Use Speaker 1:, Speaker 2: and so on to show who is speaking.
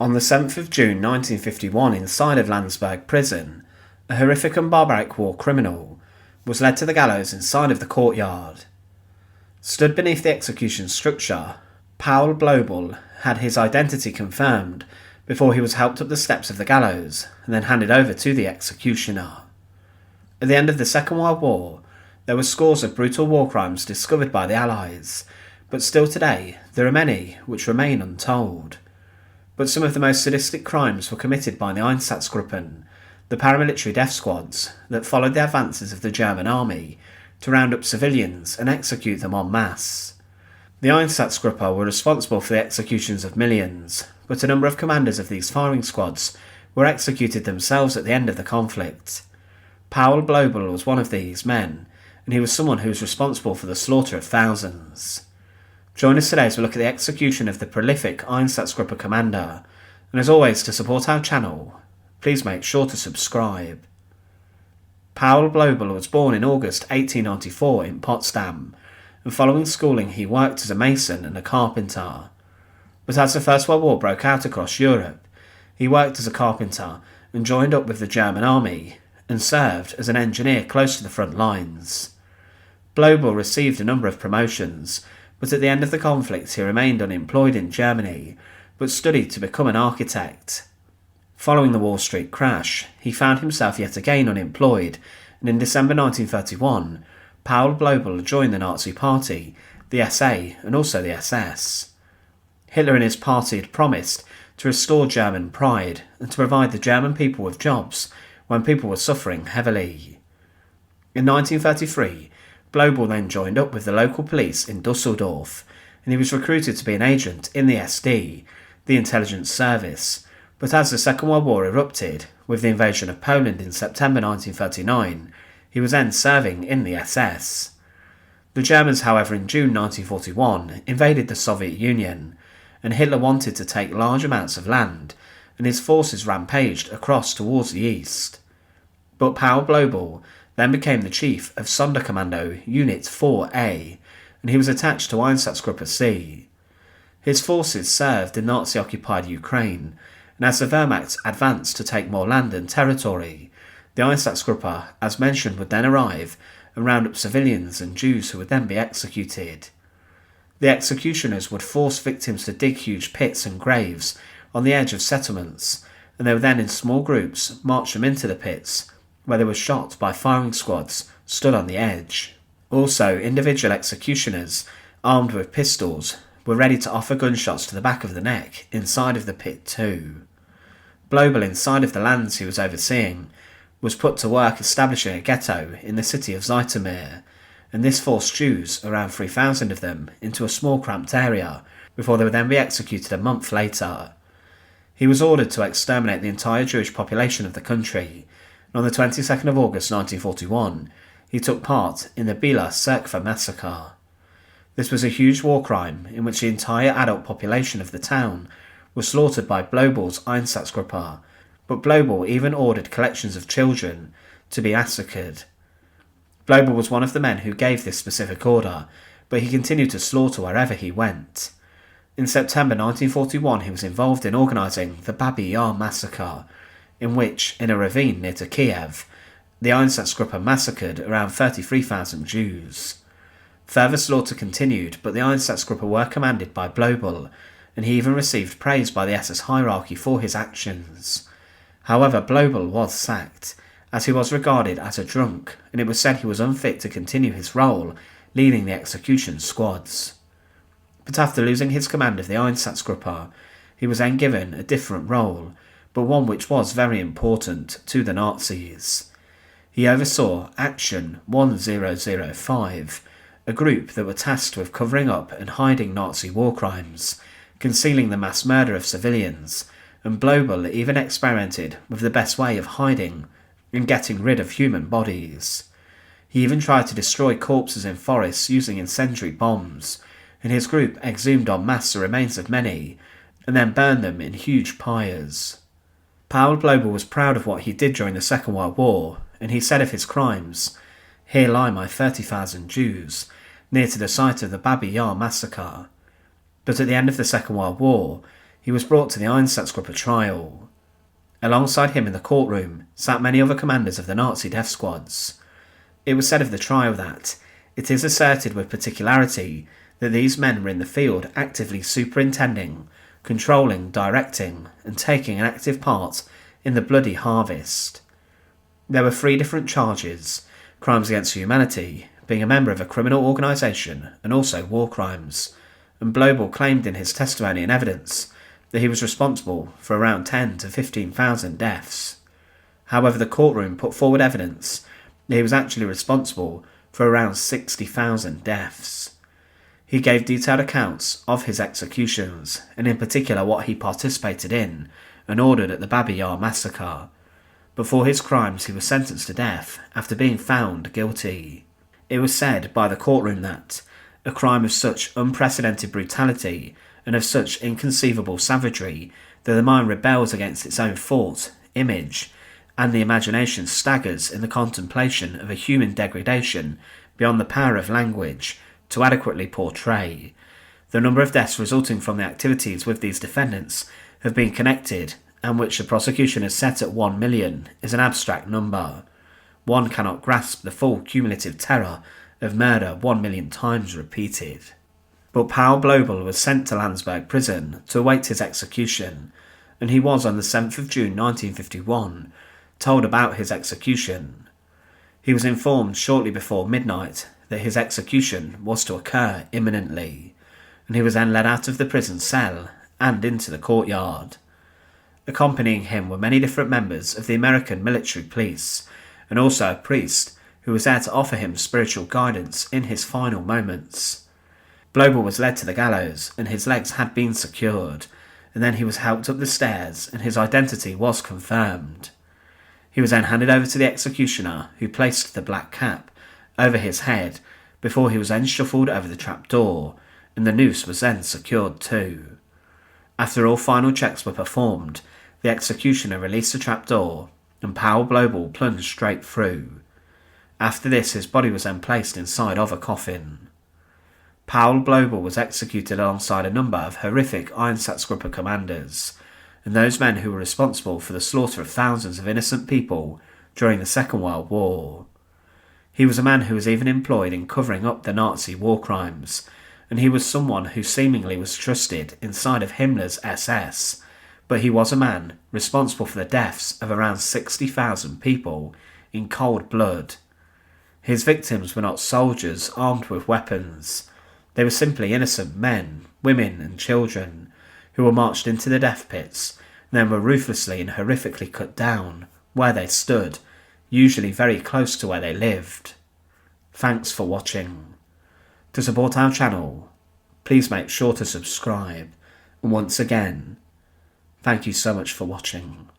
Speaker 1: On the 7th of June 1951, inside of Landsberg prison, a horrific and barbaric war criminal was led to the gallows inside of the courtyard. Stood beneath the execution structure, Paul Blobel had his identity confirmed before he was helped up the steps of the gallows and then handed over to the executioner. At the end of the Second World War, there were scores of brutal war crimes discovered by the Allies, but still today there are many which remain untold. But some of the most sadistic crimes were committed by the Einsatzgruppen, the paramilitary death squads that followed the advances of the German army to round up civilians and execute them en masse. The Einsatzgruppe were responsible for the executions of millions, but a number of commanders of these firing squads were executed themselves at the end of the conflict. Paul Blobel was one of these men, and he was someone who was responsible for the slaughter of thousands. Join us today as we look at the execution of the prolific Einsatzgruppe commander, and as always, to support our channel, please make sure to subscribe. Paul Blobel was born in August 1894 in Potsdam, and following schooling he worked as a mason and a carpenter. But as the First World War broke out across Europe, he worked as a carpenter and joined up with the German army, and served as an engineer close to the front lines. Blobel received a number of promotions, but at the end of the conflict he remained unemployed in Germany, but studied to become an architect. Following the Wall Street crash, he found himself yet again unemployed, and in December 1931, Paul Blobel joined the Nazi Party, the SA, and also the SS. Hitler and his party had promised to restore German pride and to provide the German people with jobs when people were suffering heavily. In 1933, Blobel then joined up with the local police in Dusseldorf, and he was recruited to be an agent in the SD, the intelligence service, but as the Second World War erupted, with the invasion of Poland in September 1939, he was then serving in the SS. The Germans, however, in June 1941 invaded the Soviet Union, and Hitler wanted to take large amounts of land, and his forces rampaged across towards the east. But Paul Blobel then became the chief of Sonderkommando Unit 4A, and he was attached to Einsatzgruppe C. His forces served in Nazi-occupied Ukraine, and as the Wehrmacht advanced to take more land and territory, the Einsatzgruppe, as mentioned, would then arrive and round up civilians and Jews who would then be executed. The executioners would force victims to dig huge pits and graves on the edge of settlements, and they would then in small groups march them into the pits, where they were shot by firing squads stood on the edge. Also, individual executioners, armed with pistols, were ready to offer gunshots to the back of the neck inside of the pit too. Blobel, inside of the lands he was overseeing, was put to work establishing a ghetto in the city of Zitomir, and this forced Jews, around 3,000 of them, into a small cramped area before they would then be executed a month later. He was ordered to exterminate the entire Jewish population of the country, and on the 22nd of August 1941, he took part in the Bila Cerkva massacre. This was a huge war crime in which the entire adult population of the town was slaughtered by Blobel's Einsatzgruppe, but Blobel even ordered collections of children to be massacred. Blobel was one of the men who gave this specific order, but he continued to slaughter wherever he went. In September 1941 he was involved in organising the Babi Yar massacre, in which, in a ravine near to Kiev, the Einsatzgruppe massacred around 33,000 Jews. Further slaughter continued, but the Einsatzgruppe were commanded by Blobel, and he even received praise by the SS hierarchy for his actions. However, Blobel was sacked, as he was regarded as a drunk, and it was said he was unfit to continue his role leading the execution squads. But after losing his command of the Einsatzgruppe, he was then given a different role, but one which was very important to the Nazis. He oversaw Action 1005, a group that were tasked with covering up and hiding Nazi war crimes, concealing the mass murder of civilians, and Blobel even experimented with the best way of hiding and getting rid of human bodies. He even tried to destroy corpses in forests using incendiary bombs, and his group exhumed en masse the remains of many, and then burned them in huge pyres. Paul Blobel was proud of what he did during the Second World War, and he said of his crimes, "Here lie my 30,000 Jews, near to the site of the Babi Yar massacre." But at the end of the Second World War, He was brought to the Einsatzgruppe trial. Alongside him in the courtroom sat many other commanders of the Nazi death squads. It was said of the trial that it is asserted with particularity that these men were in the field actively superintending, controlling, directing, and taking an active part in the bloody harvest. There were 3 different charges: crimes against humanity, being a member of a criminal organisation, and also war crimes, and Blobel claimed in his testimony and evidence that he was responsible for around 10 to 15,000 deaths. However, the courtroom put forward evidence that he was actually responsible for around 60,000 deaths. He gave detailed accounts of his executions, and in particular what he participated in and ordered at the Babi Yar massacre. But for his crimes he was sentenced to death after being found guilty. It was said by the courtroom that a crime of such unprecedented brutality and of such inconceivable savagery that the mind rebels against its own thought, image, and the imagination staggers in the contemplation of a human degradation beyond the power of language to adequately portray. The number of deaths resulting from the activities with these defendants have been connected, and which the prosecution has set at 1 million, is an abstract number. One cannot grasp the full cumulative terror of murder 1 million times repeated. But Paul Blobel was sent to Landsberg prison to await his execution, and he was on the 7th of June 1951 told about his execution. He was informed shortly before midnight that his execution was to occur imminently, and he was then led out of the prison cell and into the courtyard. Accompanying him were many different members of the American military police, and also a priest who was there to offer him spiritual guidance in his final moments. Blobel was led to the gallows, and his legs had been secured, and then he was helped up the stairs, and his identity was confirmed. He was then handed over to the executioner, who placed the black cap over his head before he was then shuffled over the trapdoor, and the noose was then secured too. After all final checks were performed, the executioner released the trapdoor, and Paul Blobel plunged straight through. After this, his body was then placed inside of a coffin. Paul Blobel was executed alongside a number of horrific Einsatzgruppe commanders, and those men who were responsible for the slaughter of thousands of innocent people during the Second World War. He was a man who was even employed in covering up the Nazi war crimes, and he was someone who seemingly was trusted inside of Himmler's SS, but he was a man responsible for the deaths of around 60,000 people in cold blood. His victims were not soldiers armed with weapons. They were simply innocent men, women and children who were marched into the death pits and then were ruthlessly and horrifically cut down where they stood, usually very close to where they lived. Thanks for watching. To support our channel, please make sure to subscribe, and once again, thank you so much for watching.